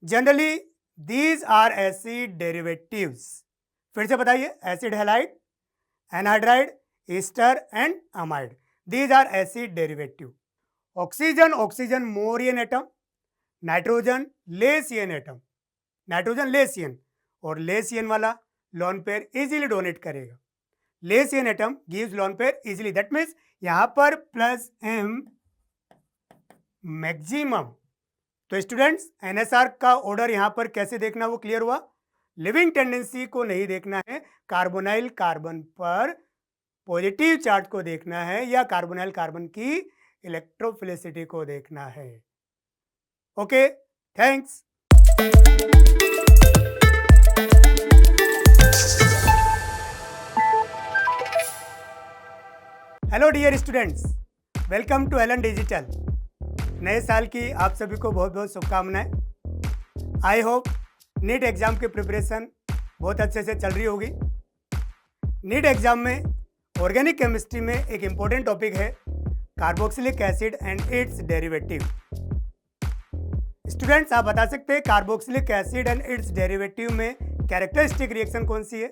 Generally these are acid derivatives. फिर से बताइए, acid halide, anhydride, ester and amide, these are acid derivative. Oxygen, oxygen more EN atom, nitrogen less EN atom, nitrogen less EN, और less EN वाला lone pair easily donate करेगा। Less EN atom gives lone pair easily, that means यहां पर plus M maximum. तो students, NSR का order यहां पर कैसे देखना वो क्लियर हुआ। लिविंग टेंडेंसी को नहीं देखना है, कार्बोनाइल कार्बन पर पॉजिटिव चार्ज को देखना है या कार्बोनाइल कार्बन की इलेक्ट्रोफिलिसिटी को देखना है। Okay, thanks. Hello dear students, welcome to Allen Digital. नए साल की आप सभी को बहुत बहुत शुभकामनाएं। आई होप नीट एग्जाम की प्रिपरेशन बहुत अच्छे से चल रही होगी। नीट एग्जाम में ऑर्गेनिक केमिस्ट्री में एक इम्पोर्टेंट टॉपिक है carboxylic acid and its derivative. Students, आप बता सकते हैं carboxylic acid and its derivative में कैरेक्टरिस्टिक रिएक्शन कौन सी है।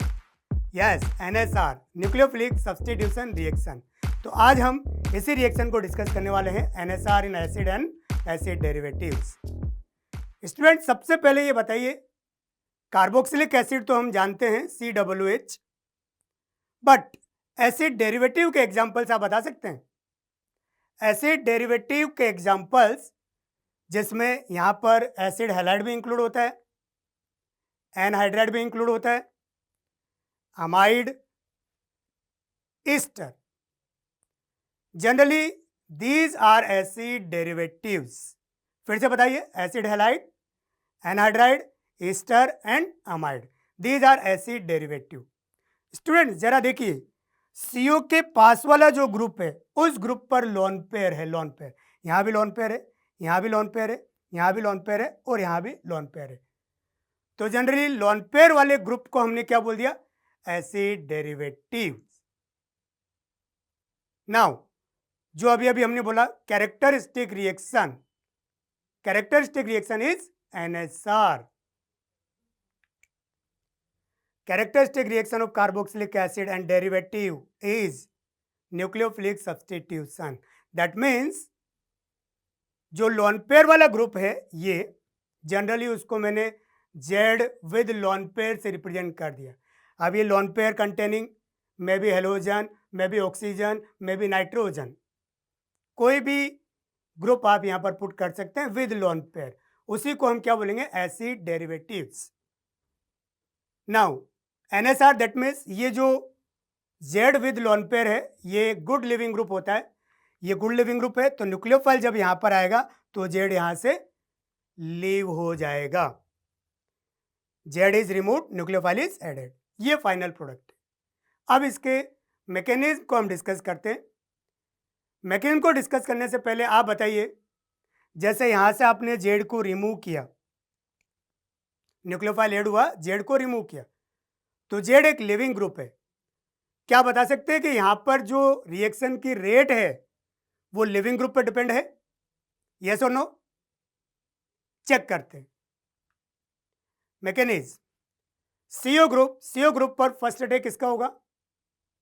Yes, NSR, nucleophilic substitution reaction. तो आज हम इसी रिएक्शन को डिस्कस करने वाले हैं, NSR in acid and acid derivatives. Student, सबसे पहले ये बताइए, कार्बोक्सिलिक एसिड तो हम जानते हैं COOH, बट एसिड डेरिवेटिव के एग्जांपल्स आप बता सकते हैं। एसिड डेरिवेटिव के एग्जांपल्स जिसमें यहां पर एसिड हैलाइड भी इंक्लूड होता है, एनहाइड्राइड भी इंक्लूड होता है, amide, ester. Generally these are acid derivatives. फिर से बताइए, acid halide, anhydride, ester and amide, these are acid derivative. Student, जरा देखिए, CO के पास वाला जो ग्रुप है उस ग्रुप पर लोन पेयर है, लोन पेयर। यहां भी लोन पेयर है, यहां भी लोन पेयर है, यहां भी लोन पेयर है और यहां भी लोन पेयर है। तो जनरली लोन पेयर वाले ग्रुप को हमने क्या बोल दिया, एसिड डेरिवेटिव। नाउ जो अभी अभी हमने बोला characteristic reaction, characteristic reaction is NSR, characteristic reaction of carboxylic acid and derivative is nucleophilic substitution. That means जो लोन पेयर वाला ग्रुप है ये जनरली उसको मैंने Z विद लोन पेयर से रिप्रेजेंट कर दिया। अब ये lone pair containing may be halogen, may be oxygen, may be nitrogen, कोई भी ग्रुप आप यहां पर पुट कर सकते हैं विद लोन पेयर, उसी को हम क्या बोलेंगे, acid derivatives. Now NSR, that means ये जो Z विद लोन पेयर है ये गुड लिविंग ग्रुप होता है। ये गुड लिविंग ग्रुप है तो न्यूक्लियोफाइल जब यहां पर आएगा तो Z यहां से लीव हो जाएगा। Z is remove, nucleophile is added. ये फाइनल प्रोडक्ट है। अब इसके मैकेनिज्म को हम डिस्कस करते हैं। मैकेनिज्म को डिस्कस करने से पहले आप बताइए, जैसे यहां से आपने Z को रिमूव किया, न्यूक्लियोफाइल ऐड हुआ, Z को रिमूव किया, तो Z एक लिविंग ग्रुप है। क्या बता सकते हैं कि यहां पर जो रिएक्शन की रेट है वो लिविंग ग्रुप पर डिपेंड है? यस और नो? चेक करते हैं। मैकेनिज्म, CO ग्रुप पर फर्स्ट अटैक किसका होगा?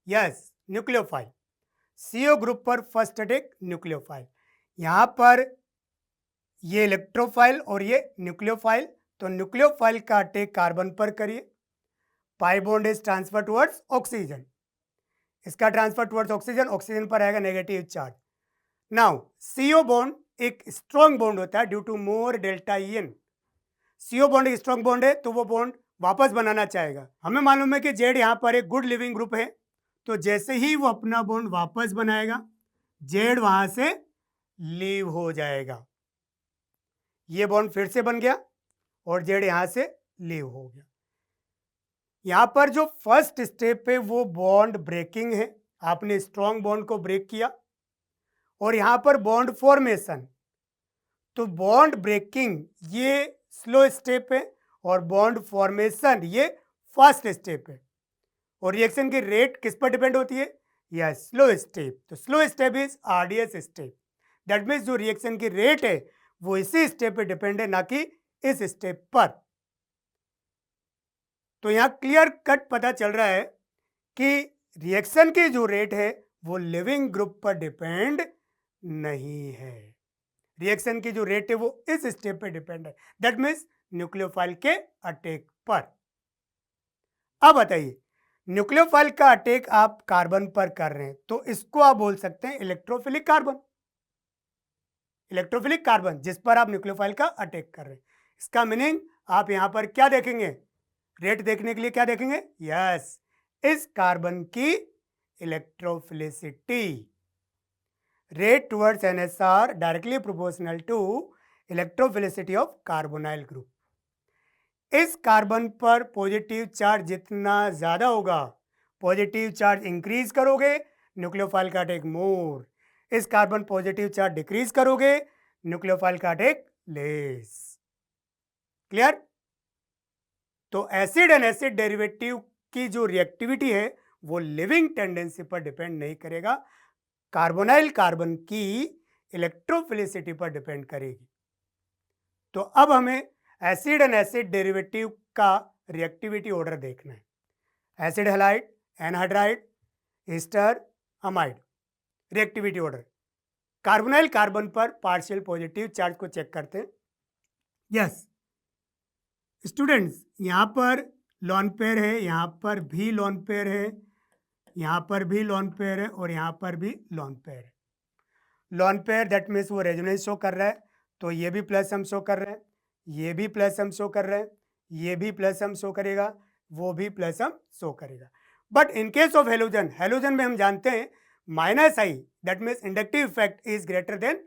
Yes, nucleophile. CO ग्रुप पर फर्स्ट अटैक न्यूक्लियोफाइल। यहां पर ये इलेक्ट्रोफाइल और ये न्यूक्लियोफाइल, तो न्यूक्लियोफाइल का अटैक कार्बन पर करिए, pi bond is transfer towards oxygen, इसका ट्रांसफर टुवर्ड्स ऑक्सीजन, ऑक्सीजन पर आएगा negative charge. Now CO bond एक स्ट्रॉन्ग बॉन्ड होता है due to more delta EN। CO bond एक स्ट्रॉन्ग बॉन्ड है तो वो बॉन्ड वापस बनाना चाहेगा। हमें मालूम है कि Z यहाँ पर एक गुड लिविंग ग्रुप है, तो जैसे ही वो अपना बॉन्ड वापस बनाएगा Z वहां से लीव हो जाएगा। ये बॉन्ड फिर से बन गया और Z यहां से लीव हो गया। यहां पर जो फर्स्ट स्टेप है वो बॉन्ड ब्रेकिंग है, आपने स्ट्रॉन्ग बॉन्ड को ब्रेक किया, और यहां पर बॉन्ड फॉर्मेशन, तो बॉन्ड ब्रेकिंग ये स्लो स्टेप है और बॉन्ड फॉर्मेशन ये फास्ट स्टेप है। और रिएक्शन की रेट किस पर डिपेंड होती है? यह स्लो स्टेप। तो slow step is RDS step. That means जो रिएक्शन की रेट है वो इसी स्टेप पे डिपेंड है, ना कि इस स्टेप पर। तो यहां क्लियर कट पता चल रहा है कि रिएक्शन की जो रेट है वो लिविंग ग्रुप पर डिपेंड नहीं है। रिएक्शन की जो रेट है वो इस स्टेप पे डिपेंड है, दैट मीन्स न्यूक्लियोफाइल के अटैक पर। अब बताइए, न्यूक्लियोफाइल का अटैक आप कार्बन पर कर रहे हैं तो इसको आप बोल सकते हैं इलेक्ट्रोफिलिक कार्बन। इलेक्ट्रोफिलिक कार्बन जिस पर आप न्यूक्लियोफाइल का अटैक कर रहे हैं, इसका मीनिंग आप यहां पर क्या देखेंगे? रेट देखने के लिए क्या देखेंगे? यस, इस कार्बन की electrophilicity. Rate towards NSR directly proportional to electrophilicity of carbonyl group. इस कार्बन पर पॉजिटिव चार्ज जितना ज्यादा होगा, पॉजिटिव चार्ज इंक्रीज करोगे न्यूक्लियोफाइल का अटैक मोर। इस कार्बन पॉजिटिव चार्ज डिक्रीज करोगे न्यूक्लियोफाइल का अटैक लेस। क्लियर? तो एसिड एंड एसिड डेरिवेटिव की जो रिएक्टिविटी है वो लिविंग टेंडेंसी पर डिपेंड नहीं करेगा, कार्बोनाइल कार्बन की इलेक्ट्रोफिलिसिटी पर डिपेंड करेगी। तो अब हमें एसिड एंड एसिड डेरिवेटिव का रिएक्टिविटी ऑर्डर देखना है। Acid halide, anhydride, ester, amide, reactivity order. Carbonyl carbon पर पार्शियल पॉजिटिव चार्ज को चेक करते हैं। यस स्टूडेंट्स, यहां पर लॉन पेयर है, यहां पर भी लॉन पेयर है, यहां पर भी लॉन पेयर है और यहां पर भी लॉन पेयर है। लॉन पेयर दैट मीन्स वो रेजोनेंस शो कर रहा है, तो ये भी प्लस हम शो कर रहे हैं, ये भी प्लस हम शो कर रहे हैं, ये भी प्लस हम शो करेगा, वो भी प्लस हम शो करेगा। But in case of halogen, halogen में हम जानते हैं minus I that means inductive effect is greater than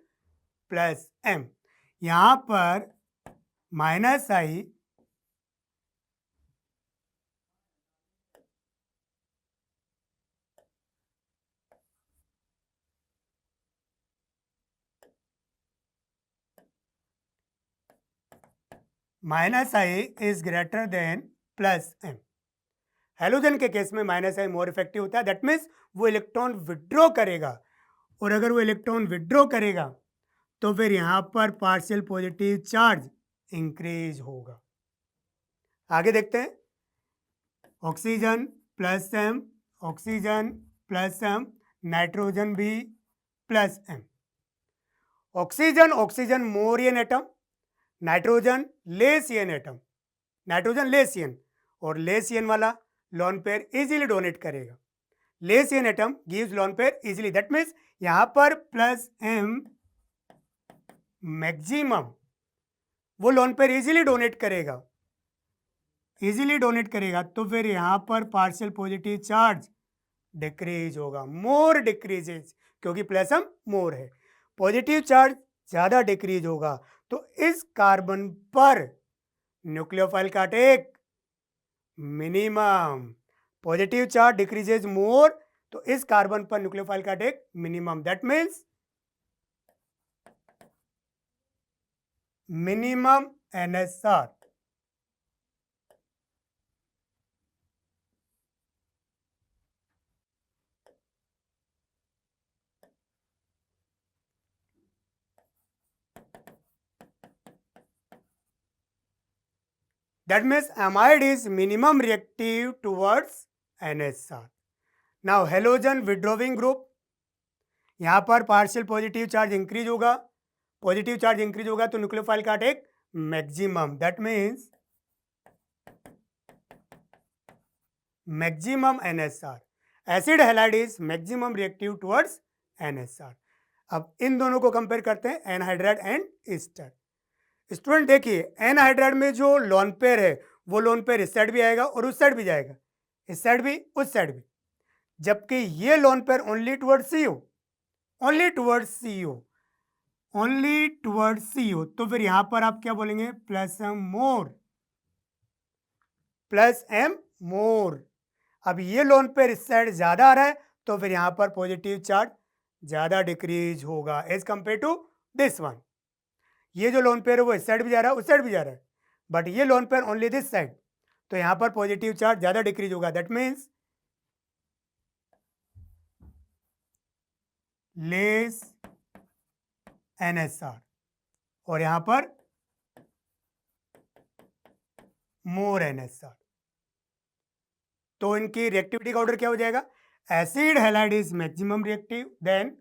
plus M. यहां पर minus I minus I is greater than plus M. Halogen के केस में माइनस आई मोर इफेक्टिव होता है, दैट मीन्स वो इलेक्ट्रॉन विड्रॉ करेगा, और अगर वो इलेक्ट्रॉन विड्रॉ करेगा तो फिर यहां पर पार्शियल पॉजिटिव चार्ज इंक्रीज होगा। आगे देखते हैं, oxygen plus M, oxygen plus M, nitrogen भी plus M. Oxygen oxygen more EN atom, nitrogen less EN atom, nitrogen less EN, और लेस एन वाला लॉन पेयर इजीली डोनेट करेगा। Less EN atom gives lone pair easily, that means यहां पर plus M maximum वो lone pair easily donate करेगा, easily donate करेगा, तो फिर यहां पर पार्शियल पॉजिटिव चार्ज डिक्रीज होगा, मोर डिक्रीजेज, क्योंकि प्लस एम मोर है, पॉजिटिव चार्ज ज्यादा डिक्रीज होगा। तो इस कार्बन पर न्यूक्लियोफाइल का attack minimum, positive charge decreases more, तो इस कार्बन पर न्यूक्लियोफाइल का attack minimum, that means minimum NSR। That means amide is minimum reactive towards NSR. Now halogen withdrawing group, यहां पर पार्शियल पॉजिटिव चार्ज इंक्रीज होगा, positive charge increase होगा तो nucleophile का attack maximum, that means maximum NSR। Acid halide is maximum reactive towards NSR। अब इन दोनों को compare करते हैं, एनहाइड्राइड एंड ईस्टर। स्टूडेंट देखिए, एनहाइड्राइड में जो लोन पेयर है वो लोन पेयर इस साइड भी आएगा और उस साइड भी जाएगा, इस साइड भी उस साइड भी, जबकि ये lone pair only towards CO, only towards CO, only towards CO, तो फिर यहां पर आप क्या बोलेंगे? Plus am more, plus am more. अब ये लोन पेयर इस साइड ज्यादा आ रहा है तो फिर यहां पर पॉजिटिव चार्ज ज्यादा डिक्रीज होगा as compare to this one. ये जो लोन पेयर है वो इस साइड भी जा रहा है उस साइड भी जा रहा है, बट ये lone pair only this side, तो यहां पर पॉजिटिव चार्ज ज्यादा डिक्रीज होगा, दैट मीन्स लेस NSR, और यहां पर मोर NSR। तो इनकी रिएक्टिविटी का ऑर्डर क्या हो जाएगा? Acid halide is maximum reactive, then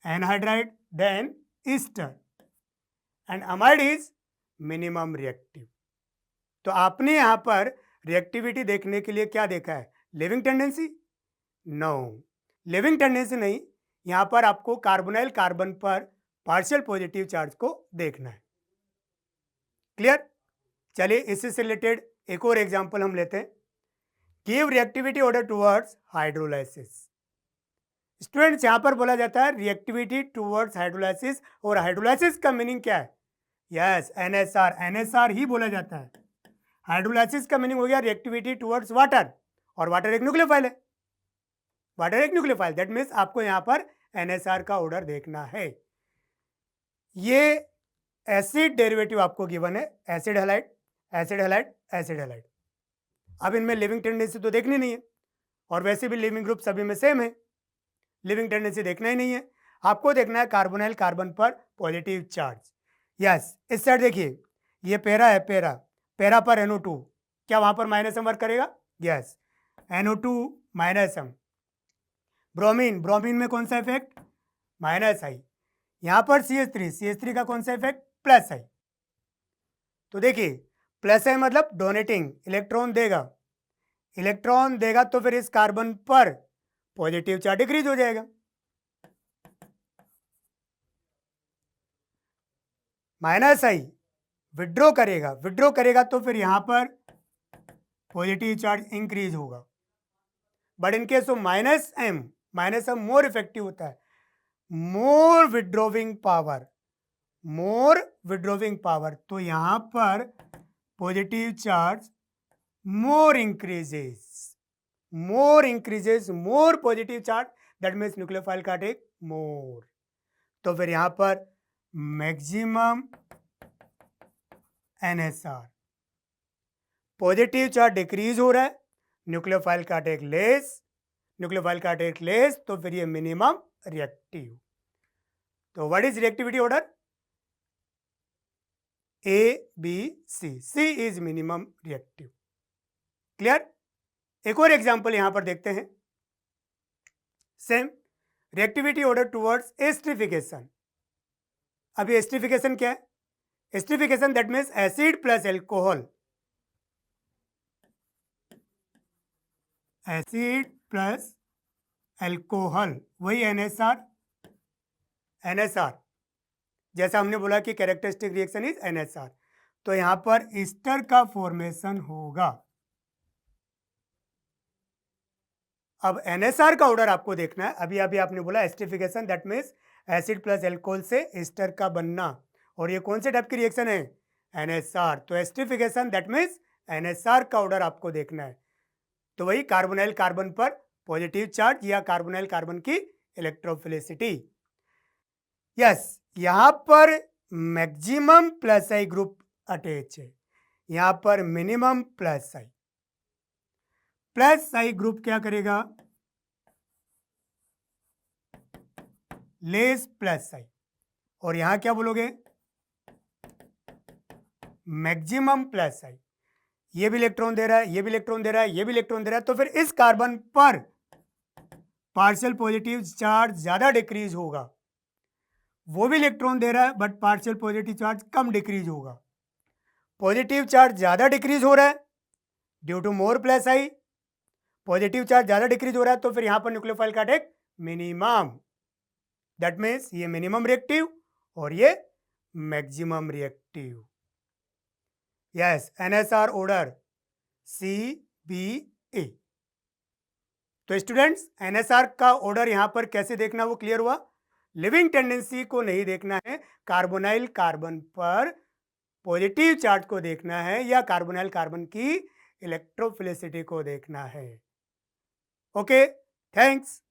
anhydride, then ester, and amide is minimum reactive. तो आपने यहां पर रिएक्टिविटी देखने के लिए क्या देखा है? Leaving tendency? No, leaving tendency नहीं, यहां पर आपको कार्बोनाइल कार्बन पर पार्शियल पॉजिटिव चार्ज को देखना है। क्लियर? चलिए इससे रिलेटेड एक और एग्जांपल हम लेते हैं। Give reactivity order towards hydrolysis. Students यहां पर बोला जाता है रिएक्टिविटी टुवर्ड्स हाइड्रोलाइसिस, और हाइड्रोलाइसिस का मीनिंग क्या है? यस, NSR, NSR ही बोला जाता है। हाइड्रोलाइसिस का मीनिंग हो गया रिएक्टिविटी टुवर्ड्स वाटर, और वाटर एक न्यूक्लियोफाइल है, वाटर एक न्यूक्लियोफाइल, दैट मीन्स आपको यहां पर NSR का ऑर्डर देखना है। ये एसिड डेरिवेटिव आपको गिवन है, acid halide, acid halide, acid halide. अब इनमें लिविंग टेंडेंसी तो देखनी नहीं है, और वैसे भी लिविंग ग्रुप सभी में सेम है, लिविंग टेंडेंसी देखना ही नहीं है। आपको देखना है कार्बोनाइल कार्बन पर पॉजिटिव चार्ज। यस, इस साइड देखिए, ये पैरा है, पैरा, पैरा पर NO2, क्या वहां पर माइनस M वर्क करेगा? Yes, NO2 minus M। Bromine, bromine में कौन सा इफेक्ट? माइनस आई। यहां पर CH3, CH3 का कौन सा इफेक्ट? प्लस आई। तो देखिए, प्लस आई मतलब डोनेटिंग, इलेक्ट्रॉन देगा, इलेक्ट्रॉन देगा तो फिर इस कार्बन पर पॉजिटिव चार्ज डिक्रीज हो जाएगा। माइनस आई विड्रॉ करेगा, विड्रॉ करेगा तो फिर यहां पर पॉजिटिव चार्ज इंक्रीज होगा। But in case of minus M, minus M more effective होता है, मोर विड्रॉविंग पावर, मोर विड्रॉविंग पावर। तो यहां पर positive charge more increases, more increases, more positive charge, that means nucleophile का टेक मोर। तो फिर यहां पर maximum NSR, positive charge decrease हो रहा है, न्यूक्लियोफाइल का टेक लेस, न्यूक्लियोफाइल का टेक लेस, तो फिर ये मिनिमम रिएक्टिव। तो what is reactivity order? A, B, C, C is minimum reactive. Clear? एक और एग्जांपल यहां पर देखते हैं। Same reactivity order towards esterification. अभी एस्टरिफिकेशन क्या है? Esterification that means acid plus alcohol, acid plus alcohol, वही NSR, NSR जैसा हमने बोला कि कैरेक्टरिस्टिक रिएक्शन इज NSR। तो यहां पर ईस्टर का फॉर्मेशन होगा। अब NSR का ऑर्डर आपको देखना है। अभी अभी आपने बोला esterification that means acid plus alcohol से ईस्टर का बनना, और ये कौन से टाइप की रिएक्शन है? NSR। तो एस्टरिफिकेशन दैट मीन्स NSR का ऑर्डर आपको देखना है। तो वही कार्बोनाइल कार्बन पर पॉजिटिव चार्ज या कार्बोनाइल कार्बन की इलेक्ट्रोफिलिसिटी। यस, यहां पर मैक्सिमम प्लस आई ग्रुप अटैच है, यहां पर मिनिमम प्लस आई। प्लस आई ग्रुप क्या करेगा? लेस प्लस आई, और यहां क्या बोलोगे? मैक्सिमम प्लस आई। ये भी इलेक्ट्रॉन दे रहा है, ये भी इलेक्ट्रॉन दे रहा है, ये भी इलेक्ट्रॉन दे रहा है, तो फिर इस कार्बन पर पार्शियल पॉजिटिव चार्ज ज्यादा डिक्रीज होगा। वो भी इलेक्ट्रॉन दे रहा है बट पार्शियल पॉजिटिव चार्ज कम डिक्रीज होगा। पॉजिटिव चार्ज ज्यादा डिक्रीज हो रहा है due to more plus I, positive charge ज्यादा डिक्रीज हो रहा है, तो फिर यहां पर न्यूक्लियोफाइल का टेक मिनिमम, दैट मीन्स ये मिनिमम रिएक्टिव और ये मैक्सिमम रिएक्टिव। यस, NSR ऑर्डर CBA। तो स्टूडेंट्स, NSR का ऑर्डर यहां पर कैसे देखना वो क्लियर हुआ। लिविंग टेंडेंसी को नहीं देखना है, कार्बोनाइल कार्बन पर पॉजिटिव चार्ज को देखना है या कार्बोनाइल कार्बन की इलेक्ट्रोफिलिसिटी को देखना है। Okay, thanks.